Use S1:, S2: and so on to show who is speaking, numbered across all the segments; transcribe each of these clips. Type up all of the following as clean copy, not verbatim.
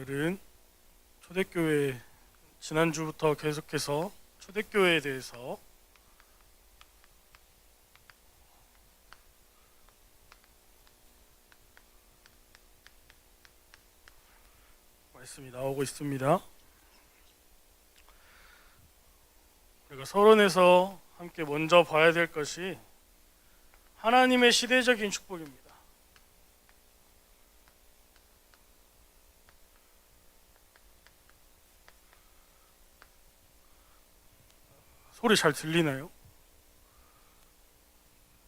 S1: 오늘은 초대교회, 지난주부터 계속해서 초대교회에 대해서 말씀이 나오고 있습니다. 우리가 서론에서 함께 먼저 봐야 될 것이 하나님의 시대적인 축복입니다. 소리 잘 들리나요?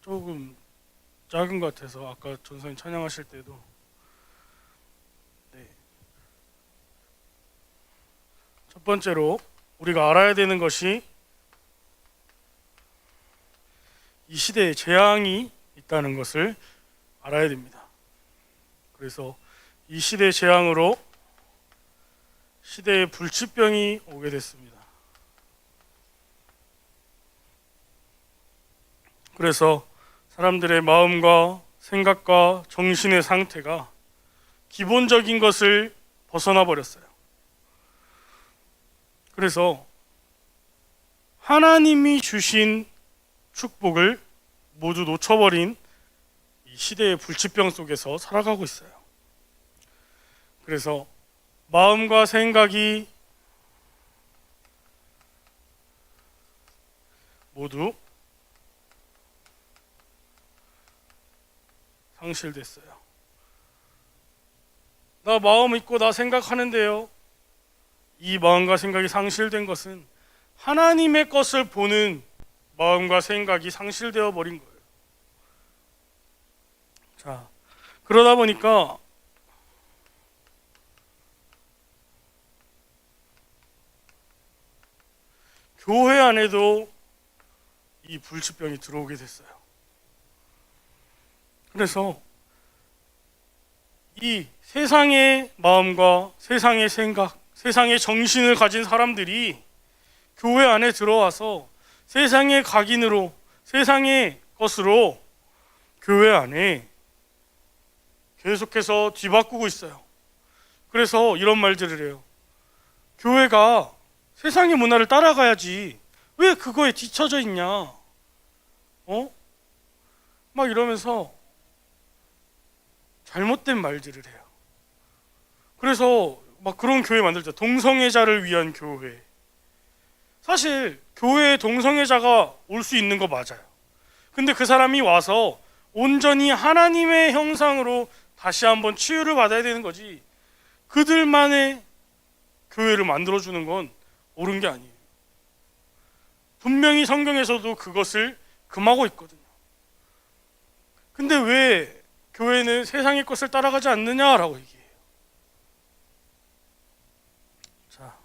S1: 조금 작은 것 같아서 아까 전사님 찬양하실 때도 첫 번째로 우리가 알아야 되는 것이 이 시대에 재앙이 있다는 것을 알아야 됩니다. 그래서 이 시대의 재앙으로 시대에 불치병이 오게 됐습니다. 그래서 사람들의 마음과 생각과 정신의 상태가 기본적인 것을 벗어나 버렸어요. 그래서 하나님이 주신 축복을 모두 놓쳐버린 이 시대의 불치병 속에서 살아가고 있어요. 그래서 마음과 생각이 모두 상실됐어요. 나 마음 있고 나 생각하는데요. 이 마음과 생각이 상실된 것은 하나님의 것을 보는 마음과 생각이 상실되어 버린 거예요. 자, 그러다 보니까 교회 안에도 이 불치병이 들어오게 됐어요. 그래서 이 세상의 마음과 세상의 생각, 세상의 정신을 가진 사람들이 교회 안에 들어와서 세상의 각인으로, 세상의 것으로 교회 안에 계속해서 뒤바꾸고 있어요. 그래서 이런 말들을 해요. 교회가 세상의 문화를 따라가야지 왜 그거에 뒤처져 있냐? 막 이러면서 잘못된 말들을 해요. 그래서 막 그런 교회 만들죠. 동성애자를 위한 교회. 사실 교회에 동성애자가 올 수 있는 거 맞아요. 근데 그 사람이 와서 온전히 하나님의 형상으로 다시 한번 치유를 받아야 되는 거지, 그들만의 교회를 만들어주는 건 옳은 게 아니에요. 분명히 성경에서도 그것을 금하고 있거든요. 근데 왜 교회는 세상의 것을 따라가지 않느냐라고 얘기해요. 자,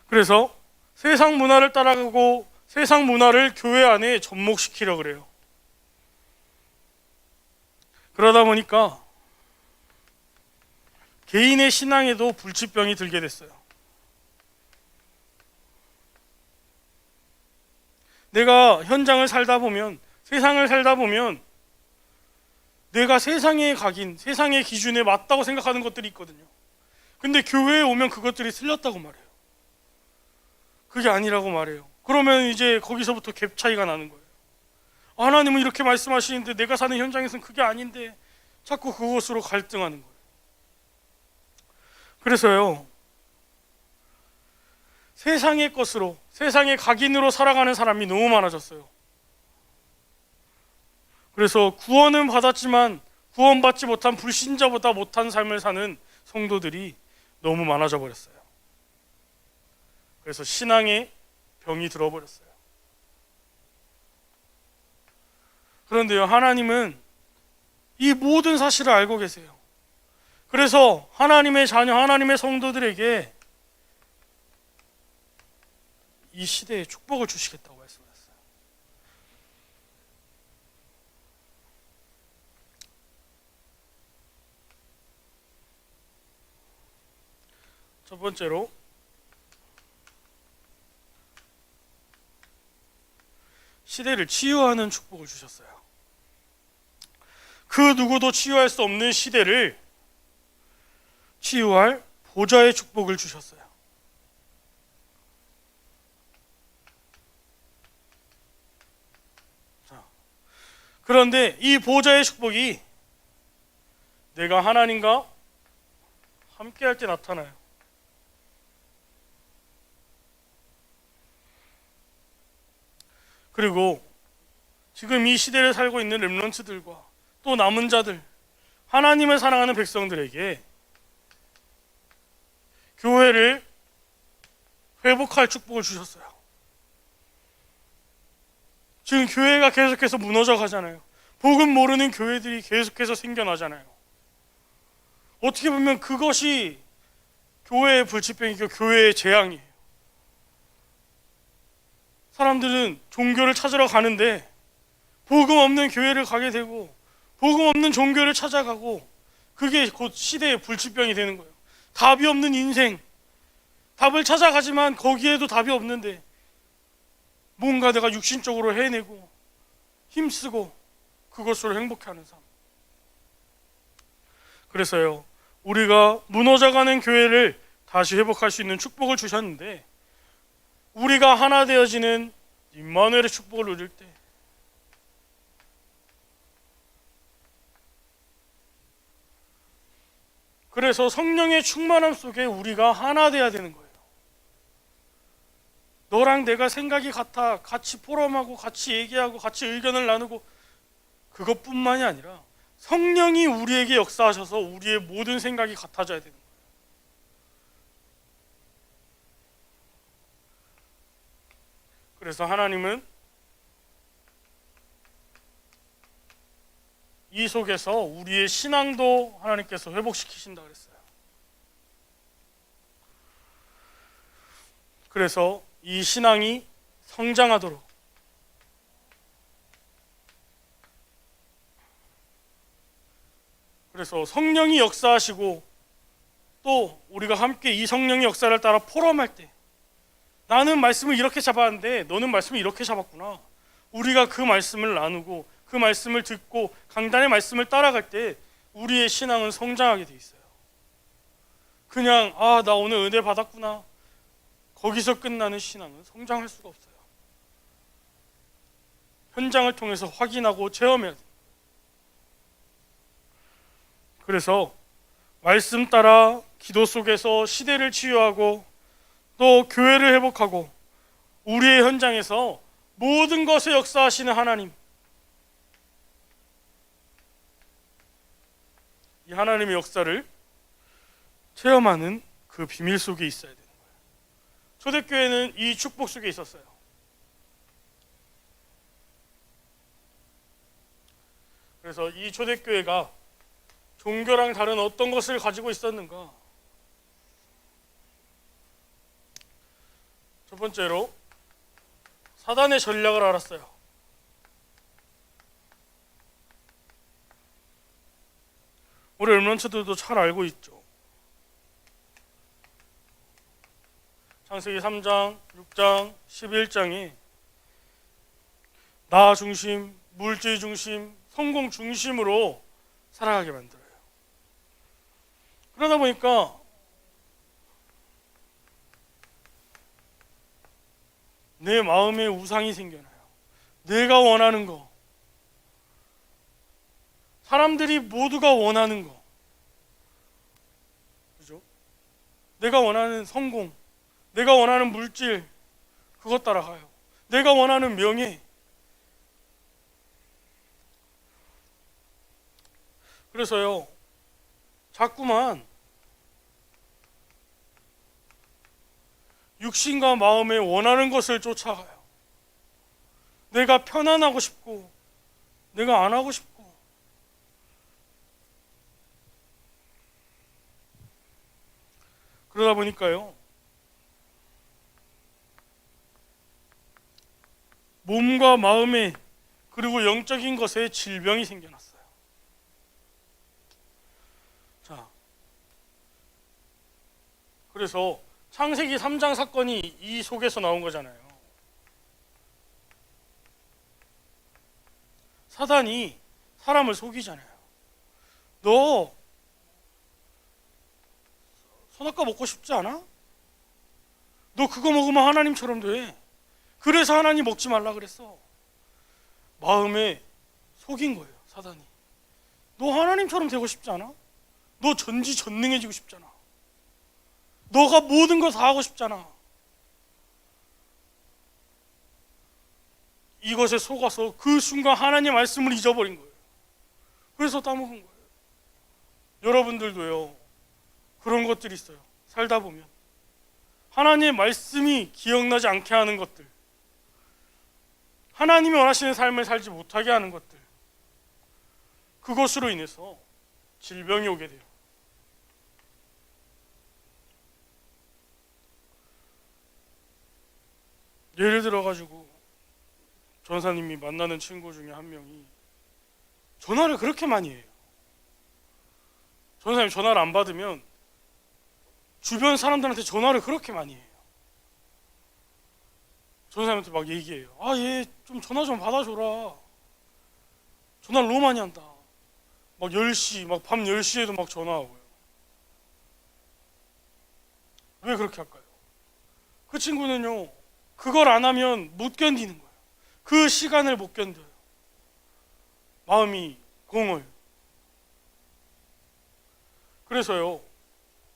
S1: 그래서 세상 문화를 따라가고 세상 문화를 교회 안에 접목시키려고 그래요. 그러다 보니까 개인의 신앙에도 불치병이 들게 됐어요. 내가 현장을 살다 보면, 세상을 살다 보면 내가 세상의 각인, 세상의 기준에 맞다고 생각하는 것들이 있거든요. 근데 교회에 오면 그것들이 틀렸다고 말해요. 그게 아니라고 말해요. 그러면 이제 거기서부터 갭 차이가 나는 거예요. 하나님은 이렇게 말씀하시는데 내가 사는 현장에서는 그게 아닌데 자꾸 그것으로 갈등하는 거예요. 그래서요, 세상의 것으로, 세상의 각인으로 살아가는 사람이 너무 많아졌어요. 그래서 구원은 받았지만 구원받지 못한 불신자보다 못한 삶을 사는 성도들이 너무 많아져 버렸어요. 그래서 신앙에 병이 들어버렸어요. 그런데요, 하나님은 이 모든 사실을 알고 계세요. 그래서 하나님의 자녀, 하나님의 성도들에게 이 시대에 축복을 주시겠다고 말씀하셨어요. 첫 번째로 시대를 치유하는 축복을 주셨어요. 그 누구도 치유할 수 없는 시대를 치유할 보좌의 축복을 주셨어요. 자, 그런데 이 보좌의 축복이 내가 하나님과 함께할 때 나타나요. 그리고 지금 이 시대를 살고 있는 렘넌트들과 또 남은 자들, 하나님을 사랑하는 백성들에게 교회를 회복할 축복을 주셨어요. 지금 교회가 계속해서 무너져 가잖아요. 복음 모르는 교회들이 계속해서 생겨나잖아요. 어떻게 보면 그것이 교회의 불치병이고 교회의 재앙이에요. 사람들은 종교를 찾으러 가는데 복음 없는 교회를 가게 되고 복음 없는 종교를 찾아가고 그게 곧 시대의 불치병이 되는 거예요. 답이 없는 인생, 답을 찾아가지만 거기에도 답이 없는데 뭔가 내가 육신적으로 해내고 힘쓰고 그것으로 행복해하는 삶. 그래서요, 우리가 무너져가는 교회를 다시 회복할 수 있는 축복을 주셨는데 우리가 하나 되어지는 임마누엘의 축복을 누릴 때 그래서 성령의 충만함 속에 우리가 하나 되어야 되는 거예요. 너랑 내가 생각이 같아, 같이 포럼하고 같이 얘기하고 같이 의견을 나누고 그것뿐만이 아니라 성령이 우리에게 역사하셔서 우리의 모든 생각이 같아져야 되는 거예요. 그래서 하나님은 이 속에서 우리의 신앙도 하나님께서 회복시키신다 그랬어요. 그래서 이 신앙이 성장하도록 그래서 성령이 역사하시고 또 우리가 함께 이 성령의 역사를 따라 포럼할 때 나는 말씀을 이렇게 잡았는데 너는 말씀을 이렇게 잡았구나. 우리가 그 말씀을 나누고 그 말씀을 듣고 강단의 말씀을 따라갈 때 우리의 신앙은 성장하게 돼 있어요. 그냥 나 오늘 은혜 받았구나. 거기서 끝나는 신앙은 성장할 수가 없어요. 현장을 통해서 확인하고 체험해야 돼요. 그래서 말씀 따라 기도 속에서 시대를 치유하고 또 교회를 회복하고 우리의 현장에서 모든 것에 역사하시는 하나님, 이 하나님의 역사를 체험하는 그 비밀 속에 있어야 되는 거예요. 초대교회는 이 축복 속에 있었어요. 그래서 이 초대교회가 종교랑 다른 어떤 것을 가지고 있었는가? 첫 번째로 사단의 전략을 알았어요. 우리 렘넌트들도 잘 알고 있죠. 창세기 3장, 6장, 11장이 나 중심, 물질 중심, 성공 중심으로 살아가게 만들어요. 그러다 보니까 내 마음에 우상이 생겨나요. 내가 원하는 거, 사람들이 모두가 원하는 거, 그죠? 내가 원하는 성공, 내가 원하는 물질, 그것 따라가요. 내가 원하는 명예. 그래서요, 자꾸만 육신과 마음에 원하는 것을 쫓아가요. 내가 편안하고 싶고, 내가 안 하고 싶고. 그러다 보니까요, 몸과 마음에 그리고 영적인 것에 질병이 생겨났어요. 자, 그래서 창세기 3장 사건이 이 속에서 나온 거잖아요. 사단이 사람을 속이잖아요. 너 선악과 먹고 싶지 않아? 너 그거 먹으면 하나님처럼 돼. 그래서 하나님 먹지 말라 그랬어. 마음에 속인 거예요, 사단이. 너 하나님처럼 되고 싶지 않아? 너 전지전능해지고 싶잖아. 너가 모든 걸 다 하고 싶잖아. 이것에 속아서 그 순간 하나님의 말씀을 잊어버린 거예요. 그래서 따먹은 거예요. 여러분들도요, 그런 것들이 있어요. 살다 보면 하나님의 말씀이 기억나지 않게 하는 것들, 하나님이 원하시는 삶을 살지 못하게 하는 것들, 그것으로 인해서 질병이 오게 돼요. 예를 들어가지고 전사님이 만나는 친구 중에 한 명이 전화를 그렇게 많이 해요. 전사님 전화를 안 받으면 주변 사람들한테 전화를 그렇게 많이 해요. 전사님한테 막 얘기해요. 아, 얘 좀 전화 좀 받아줘라. 전화를 너무 많이 한다. 막 10시, 막 밤 10시에도 막 전화하고요. 왜 그렇게 할까요? 그 친구는요, 그걸 안 하면 못 견디는 거예요. 그 시간을 못 견뎌요. 마음이 공허해요. 그래서요,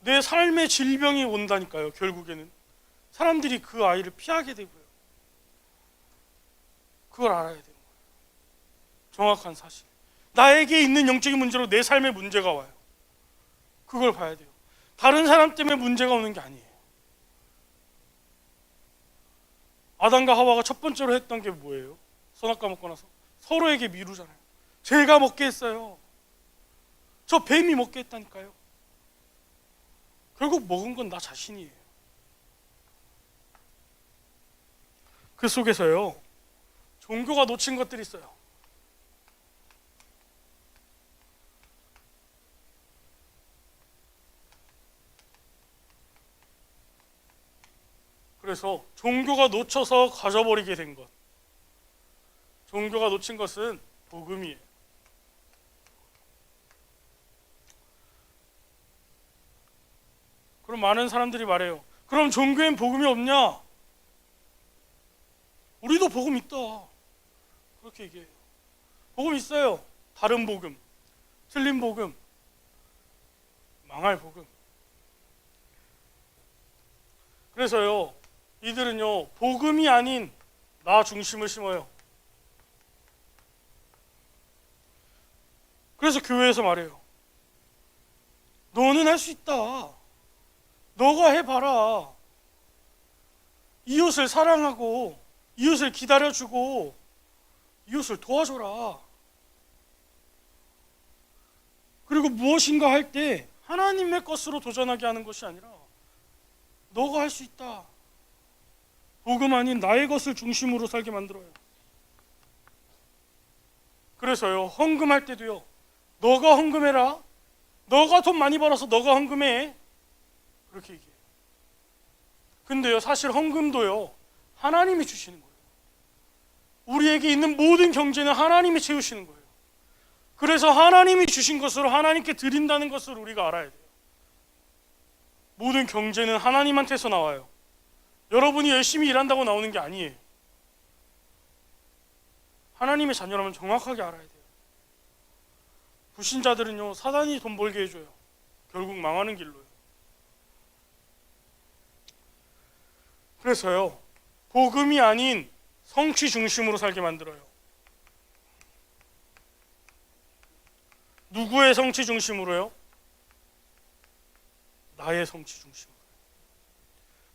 S1: 내 삶의 질병이 온다니까요. 결국에는 사람들이 그 아이를 피하게 되고요. 그걸 알아야 되는 거예요. 정확한 사실. 나에게 있는 영적인 문제로 내 삶의 문제가 와요. 그걸 봐야 돼요. 다른 사람 때문에 문제가 오는 게 아니에요. 아담과 하와가 첫 번째로 했던 게 뭐예요? 선악과 먹고 나서 서로에게 미루잖아요. 제가 먹게 했어요. 저 뱀이 먹게 했다니까요. 결국 먹은 건 나 자신이에요. 그 속에서요, 종교가 놓친 것들이 있어요. 그래서 종교가 놓쳐서 가져버리게 된 것, 종교가 놓친 것은 복음이에요. 그럼 많은 사람들이 말해요. 그럼 종교엔 복음이 없냐? 우리도 복음 있다. 그렇게 얘기해요. 복음 있어요. 다른 복음, 틀린 복음, 망할 복음. 그래서요, 이들은요, 복음이 아닌 나 중심을 심어요. 그래서 교회에서 말해요. 너는 할 수 있다. 너가 해봐라. 이웃을 사랑하고 이웃을 기다려주고 이웃을 도와줘라. 그리고 무엇인가 할 때 하나님의 것으로 도전하게 하는 것이 아니라 너가 할 수 있다. 복음 아닌 나의 것을 중심으로 살게 만들어요. 그래서요, 헌금할 때도요, 너가 헌금해라. 너가 돈 많이 벌어서 너가 헌금해. 그렇게 얘기해요. 근데요, 사실 헌금도요, 하나님이 주시는 거예요. 우리에게 있는 모든 경제는 하나님이 채우시는 거예요. 그래서 하나님이 주신 것으로 하나님께 드린다는 것을 우리가 알아야 돼요. 모든 경제는 하나님한테서 나와요. 여러분이 열심히 일한다고 나오는 게 아니에요. 하나님의 자녀라면 정확하게 알아야 돼요. 불신자들은요, 사단이 돈 벌게 해줘요. 결국 망하는 길로요. 그래서요, 복음이 아닌 성취 중심으로 살게 만들어요. 누구의 성취 중심으로요? 나의 성취 중심으로.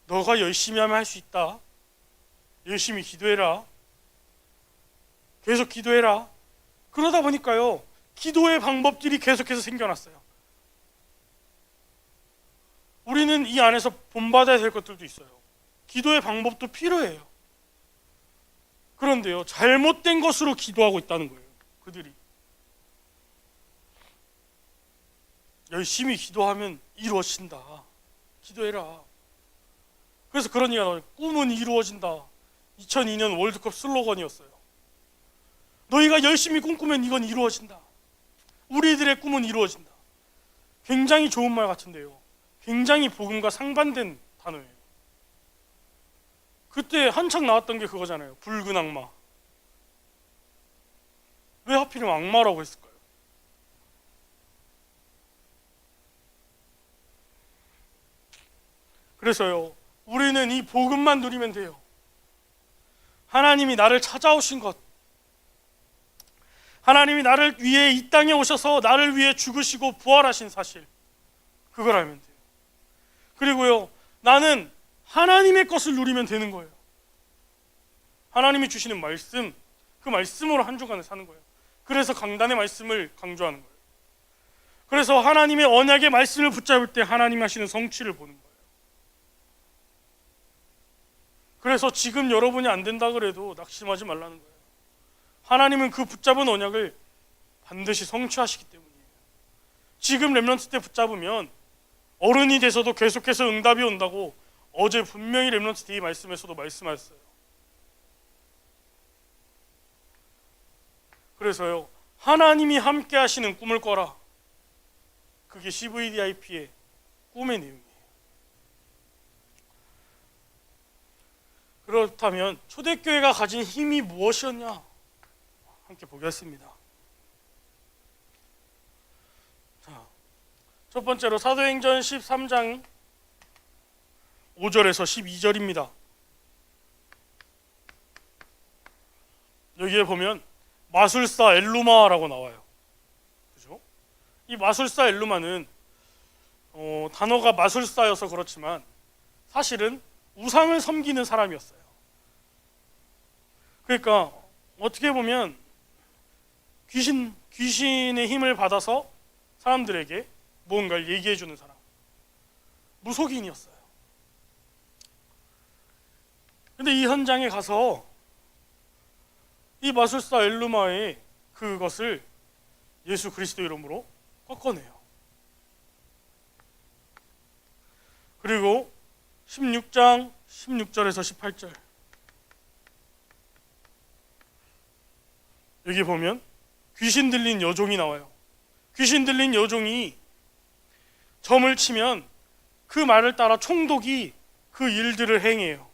S1: 너가 열심히 하면 할 수 있다. 열심히 기도해라. 계속 기도해라. 그러다 보니까요, 기도의 방법들이 계속해서 생겨났어요. 우리는 이 안에서 본받아야 될 것들도 있어요. 기도의 방법도 필요해요. 그런데요, 잘못된 것으로 기도하고 있다는 거예요. 그들이 열심히 기도하면 이루어진다. 기도해라. 그래서 그런 얘기가 나와요. 꿈은 이루어진다. 2002년 월드컵 슬로건이었어요. 너희가 열심히 꿈꾸면 이건 이루어진다. 우리들의 꿈은 이루어진다. 굉장히 좋은 말 같은데요, 굉장히 복음과 상반된 단어예요. 그때 한창 나왔던 게 그거잖아요. 붉은 악마. 왜 하필이면 악마라고 했을까요? 그래서요, 우리는 이 복음만 누리면 돼요. 하나님이 나를 찾아오신 것, 하나님이 나를 위해 이 땅에 오셔서 나를 위해 죽으시고 부활하신 사실, 그걸 알면 돼요. 그리고요, 나는 하나님의 것을 누리면 되는 거예요. 하나님이 주시는 말씀, 그 말씀으로 한 주간을 사는 거예요. 그래서 강단의 말씀을 강조하는 거예요. 그래서 하나님의 언약의 말씀을 붙잡을 때 하나님 하시는 성취를 보는 거예요. 그래서 지금 여러분이 안 된다 그래도 낙심하지 말라는 거예요. 하나님은 그 붙잡은 언약을 반드시 성취하시기 때문이에요. 지금 렘넌트 때 붙잡으면 어른이 돼서도 계속해서 응답이 온다고 어제 분명히 렘넌트 데이 말씀에서도 말씀하셨어요. 그래서요, 하나님이 함께 하시는 꿈을 꿔라. 그게 CVDIP의 꿈의 내용이에요. 그렇다면 초대교회가 가진 힘이 무엇이었냐? 함께 보겠습니다. 자, 첫 번째로 사도행전 13장 5절에서 12절입니다. 여기에 보면 마술사 엘루마라고 나와요. 그죠? 이 마술사 엘루마는 단어가 마술사여서 그렇지만 사실은 우상을 섬기는 사람이었어요. 그러니까 어떻게 보면 귀신의 힘을 받아서 사람들에게 무언가를 얘기해 주는 사람, 무속인이었어요. 근데 이 현장에 가서 이 마술사 엘루마의 그것을 예수 그리스도 이름으로 꺾어내요. 그리고 16장 16절에서 18절 여기 보면 귀신 들린 여종이 나와요. 귀신 들린 여종이 점을 치면 그 말을 따라 총독이 그 일들을 행해요.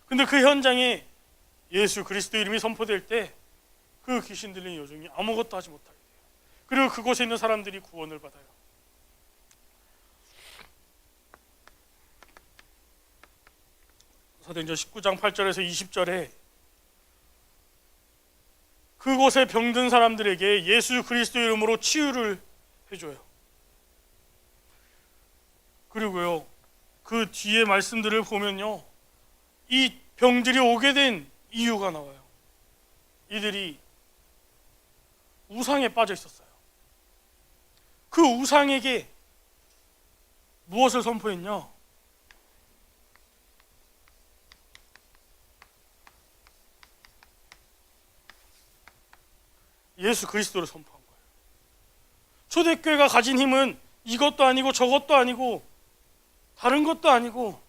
S1: 근데 그 현장에 예수 그리스도 이름이 선포될 때 그 귀신 들린 여종이 아무것도 하지 못하게 돼요. 그리고 그곳에 있는 사람들이 구원을 받아요. 사도행전 19장 8절에서 20절에 그곳에 병든 사람들에게 예수 그리스도 이름으로 치유를 해줘요. 그리고요, 그 뒤에 말씀들을 보면요, 이 병들이 오게 된 이유가 나와요. 이들이 우상에 빠져 있었어요. 그 우상에게 무엇을 선포했냐? 예수 그리스도를 선포한 거예요. 초대교회가 가진 힘은 이것도 아니고 저것도 아니고 다른 것도 아니고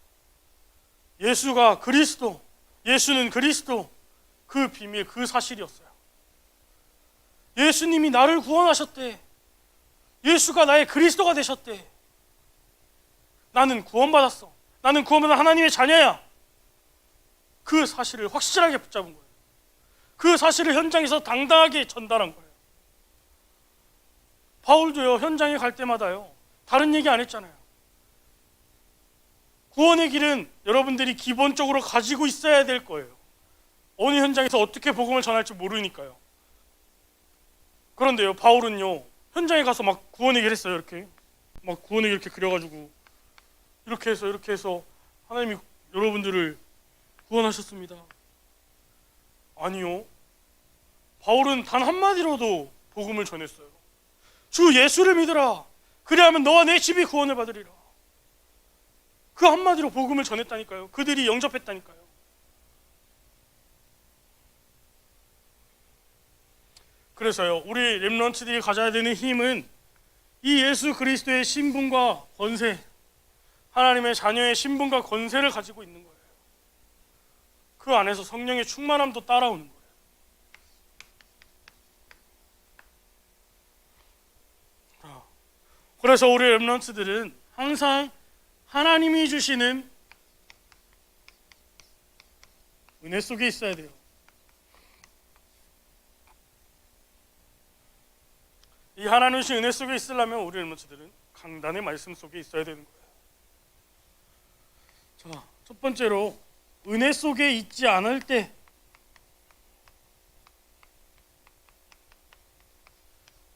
S1: 예수가 그리스도, 예수는 그리스도, 그 비밀, 그 사실이었어요. 예수님이 나를 구원하셨대. 예수가 나의 그리스도가 되셨대. 나는 구원받았어. 나는 구원받은 하나님의 자녀야. 그 사실을 확실하게 붙잡은 거예요. 그 사실을 현장에서 당당하게 전달한 거예요. 바울도요, 현장에 갈 때마다요, 다른 얘기 안 했잖아요. 구원의 길은 여러분들이 기본적으로 가지고 있어야 될 거예요. 어느 현장에서 어떻게 복음을 전할지 모르니까요. 그런데요, 바울은요, 현장에 가서 막 구원의 길 했어요. 이렇게 막 구원의 길 이렇게 그려가지고 이렇게 해서 하나님이 여러분들을 구원하셨습니다. 아니요, 바울은 단 한마디로도 복음을 전했어요. 주 예수를 믿으라. 그리하면 너와 내 집이 구원을 받으리라. 그 한마디로 복음을 전했다니까요. 그들이 영접했다니까요. 그래서요, 우리 렘넌트들이 가져야 되는 힘은 이 예수 그리스도의 신분과 권세, 하나님의 자녀의 신분과 권세를 가지고 있는 거예요. 그 안에서 성령의 충만함도 따라오는 거예요. 자, 그래서 우리 렘넌트들은 항상 하나님이 주시는 은혜 속에 있어야 돼요. 이 하나님 주신 은혜 속에 있으려면 우리 렘넌트들은 강단의 말씀 속에 있어야 되는 거예요. 자, 첫 번째로 은혜 속에 있지 않을 때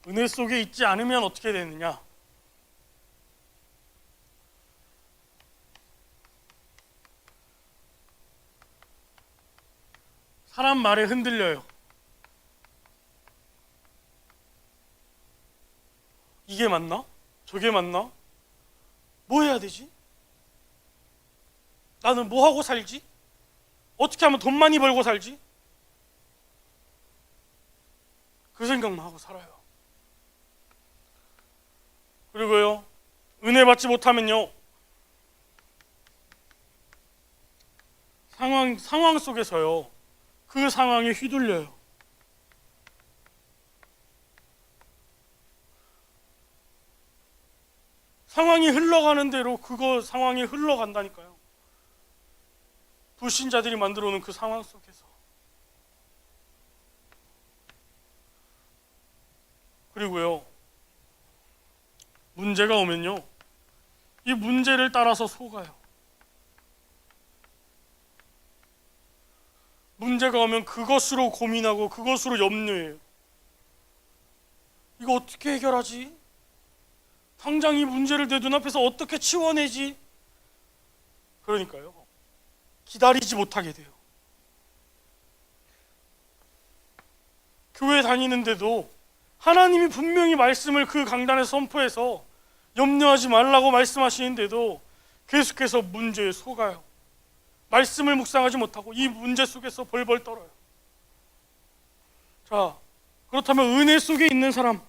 S1: 은혜 속에 있지 않으면 어떻게 되느냐? 사람 말에 흔들려요. 이게 맞나? 저게 맞나? 뭐 해야 되지? 나는 뭐 하고 살지? 어떻게 하면 돈 많이 벌고 살지? 그 생각만 하고 살아요. 그리고요, 은혜 받지 못하면요, 상황 속에서요, 그 상황에 휘둘려요. 상황이 흘러가는 대로 상황이 흘러간다니까요. 불신자들이 만들어 놓은 그 상황 속에서. 그리고요, 문제가 오면요, 이 문제를 따라서 속아요. 문제가 오면 그것으로 고민하고 그것으로 염려해요. 이거 어떻게 해결하지? 당장 이 문제를 내 눈앞에서 어떻게 치워내지? 그러니까요, 기다리지 못하게 돼요. 교회 다니는데도 하나님이 분명히 말씀을 그 강단에서 선포해서 염려하지 말라고 말씀하시는데도 계속해서 문제에 속아요. 말씀을 묵상하지 못하고 이 문제 속에서 벌벌 떨어요. 자, 그렇다면 은혜 속에 있는 사람,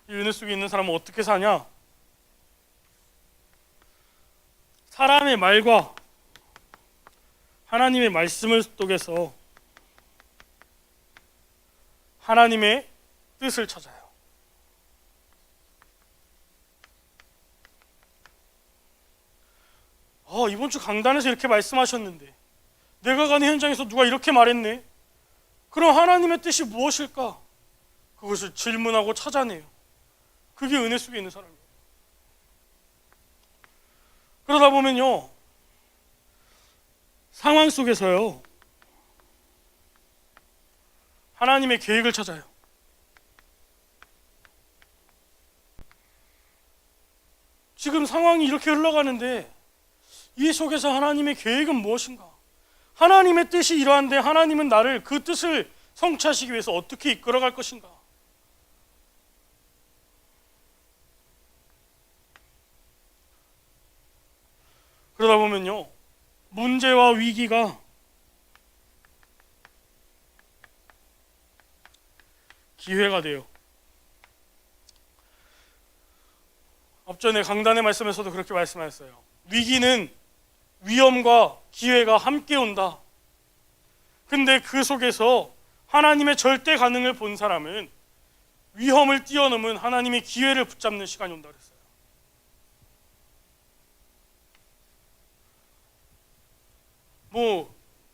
S1: 이 은혜 속에 있는 사람은 어떻게 사냐? 사람의 말과 하나님의 말씀을 속에서 하나님의 뜻을 찾아요. 이번 주 강단에서 이렇게 말씀하셨는데 내가 가는 현장에서 누가 이렇게 말했네. 그럼 하나님의 뜻이 무엇일까? 그것을 질문하고 찾아내요. 그게 은혜 속에 있는 사람이에요. 그러다 보면요, 상황 속에서요, 하나님의 계획을 찾아요. 지금 상황이 이렇게 흘러가는데 이 속에서 하나님의 계획은 무엇인가? 하나님의 뜻이 이러한데 하나님은 나를 그 뜻을 성취하시기 위해서 어떻게 이끌어갈 것인가? 그러다 보면요, 문제와 위기가 기회가 돼요. 앞전에 강단의 말씀에서도 그렇게 말씀하셨어요. 위기는 위험과 기회가 함께 온다. 근데 그 속에서 하나님의 절대 가능을 본 사람은 위험을 뛰어넘은 하나님의 기회를 붙잡는 시간이 온다 그랬어요.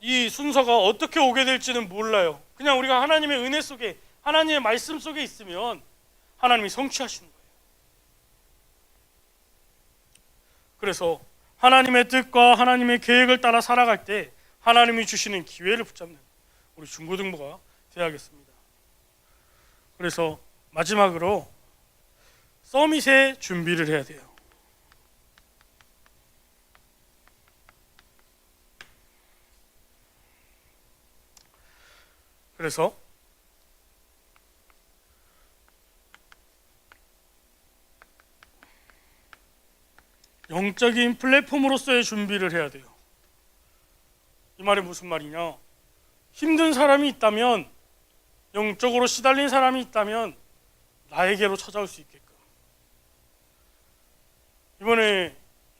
S1: 이 순서가 어떻게 오게 될지는 몰라요. 그냥 우리가 하나님의 은혜 속에, 하나님의 말씀 속에 있으면 하나님이 성취하시는 거예요. 그래서 하나님의 뜻과 하나님의 계획을 따라 살아갈 때 하나님이 주시는 기회를 붙잡는 우리 중고등부가 되어야겠습니다. 그래서 마지막으로 서밋의 준비를 해야 돼요. 그래서 영적인 플랫폼으로서의 준비를 해야 돼요. 이 말이 무슨 말이냐? 힘든 사람이 있다면, 영적으로 시달린 사람이 있다면 나에게로 찾아올 수 있게끔. 이번에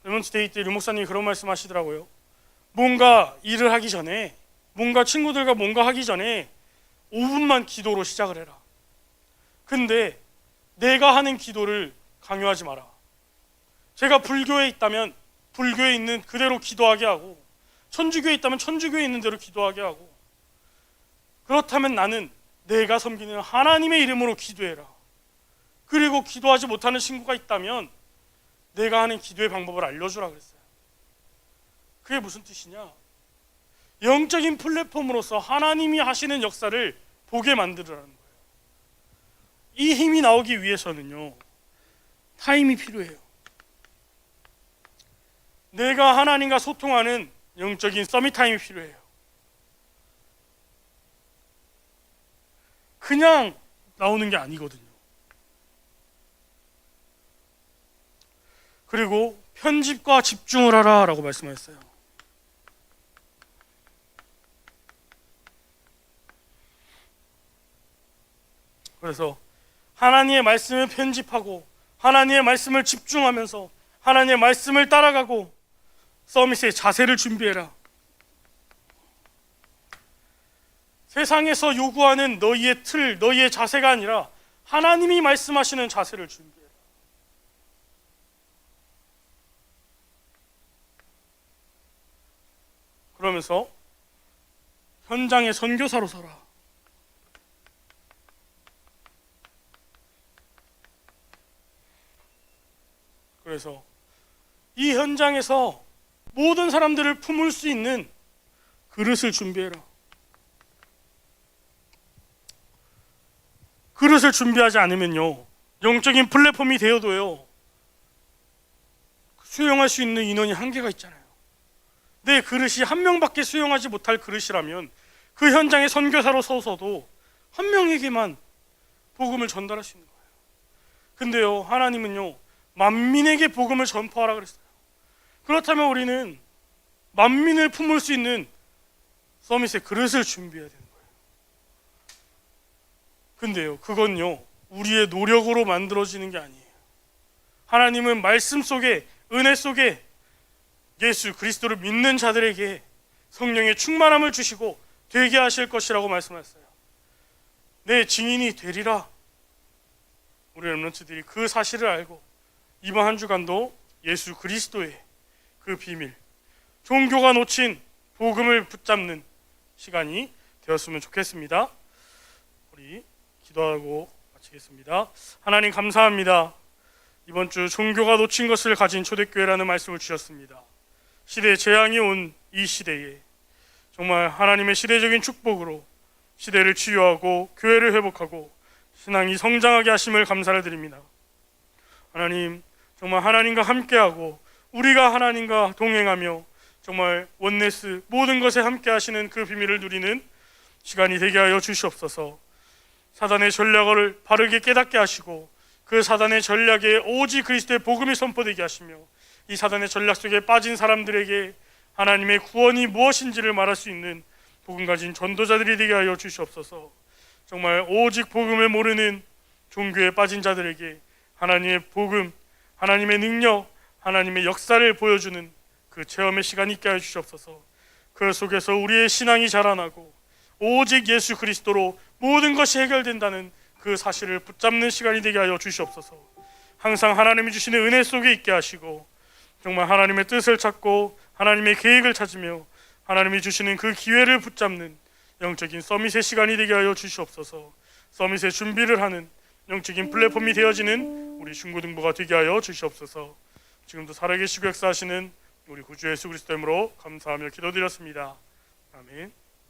S1: 렘넌트 데이 때 류 목사님이 그런 말씀 하시더라고요. 뭔가 일을 하기 전에, 뭔가 친구들과 뭔가 하기 전에 5분만 기도로 시작을 해라. 근데 내가 하는 기도를 강요하지 마라. 제가 불교에 있다면 불교에 있는 그대로 기도하게 하고, 천주교에 있다면 천주교에 있는 대로 기도하게 하고, 그렇다면 나는 내가 섬기는 하나님의 이름으로 기도해라. 그리고 기도하지 못하는 친구가 있다면 내가 하는 기도의 방법을 알려주라 그랬어요. 그게 무슨 뜻이냐? 영적인 플랫폼으로서 하나님이 하시는 역사를 보게 만들으라는 거예요. 이 힘이 나오기 위해서는요, 타임이 필요해요. 내가 하나님과 소통하는 영적인 서밋 타임이 필요해요. 그냥 나오는 게 아니거든요. 그리고 편집과 집중을 하라 라고 말씀하셨어요. 그래서 하나님의 말씀을 편집하고 하나님의 말씀을 집중하면서 하나님의 말씀을 따라가고 서밋의 자세를 준비해라. 세상에서 요구하는 너희의 틀, 너희의 자세가 아니라 하나님이 말씀하시는 자세를 준비해라. 그러면서 현장의 선교사로 서라. 그래서 이 현장에서 모든 사람들을 품을 수 있는 그릇을 준비해라. 그릇을 준비하지 않으면요, 영적인 플랫폼이 되어도요, 수용할 수 있는 인원이 한계가 있잖아요. 내 그릇이 한 명밖에 수용하지 못할 그릇이라면 그 현장의 선교사로 서서도 한 명에게만 복음을 전달할 수 있는 거예요. 근데요, 하나님은요, 만민에게 복음을 전파하라 그랬어요. 그렇다면 우리는 만민을 품을 수 있는 서밋의 그릇을 준비해야 되는 거예요. 근데요, 그건요, 우리의 노력으로 만들어지는 게 아니에요. 하나님은 말씀 속에, 은혜 속에 예수 그리스도를 믿는 자들에게 성령의 충만함을 주시고 되게 하실 것이라고 말씀하셨어요. 내 증인이 되리라. 우리 렘넌트들이 그 사실을 알고 이번 한 주간도 예수 그리스도의 그 비밀, 종교가 놓친 복음을 붙잡는 시간이 되었으면 좋겠습니다. 우리 기도하고 마치겠습니다. 하나님 감사합니다. 이번 주 종교가 놓친 것을 가진 초대교회라는 말씀을 주셨습니다. 시대의 재앙이 온 이 시대에 정말 하나님의 시대적인 축복으로 시대를 치유하고 교회를 회복하고 신앙이 성장하게 하심을 감사를 드립니다. 하나님, 정말 하나님과 함께하고 우리가 하나님과 동행하며 정말 원네스 모든 것에 함께 하시는 그 비밀을 누리는 시간이 되게 하여 주시옵소서. 사단의 전략을 바르게 깨닫게 하시고 그 사단의 전략에 오직 그리스도의 복음이 선포되게 하시며 이 사단의 전략 속에 빠진 사람들에게 하나님의 구원이 무엇인지를 말할 수 있는 복음 가진 전도자들이 되게 하여 주시옵소서. 정말 오직 복음을 모르는 종교에 빠진 자들에게 하나님의 복음, 하나님의 능력, 하나님의 역사를 보여주는 그 체험의 시간이 있게 하여 주시옵소서. 그 속에서 우리의 신앙이 자라나고 오직 예수 그리스도로 모든 것이 해결된다는 그 사실을 붙잡는 시간이 되게 하여 주시옵소서. 항상 하나님이 주시는 은혜 속에 있게 하시고 정말 하나님의 뜻을 찾고 하나님의 계획을 찾으며 하나님이 주시는 그 기회를 붙잡는 영적인 서밋의 시간이 되게 하여 주시옵소서. 서밋의 준비를 하는 영적인 플랫폼이 되어지는 우리 중고등부가 되게 하여 주시옵소서. 지금도 살아계시고 역사하시는 우리 구주 예수 그리스도 이름으로 감사하며 기도드렸습니다. 아멘.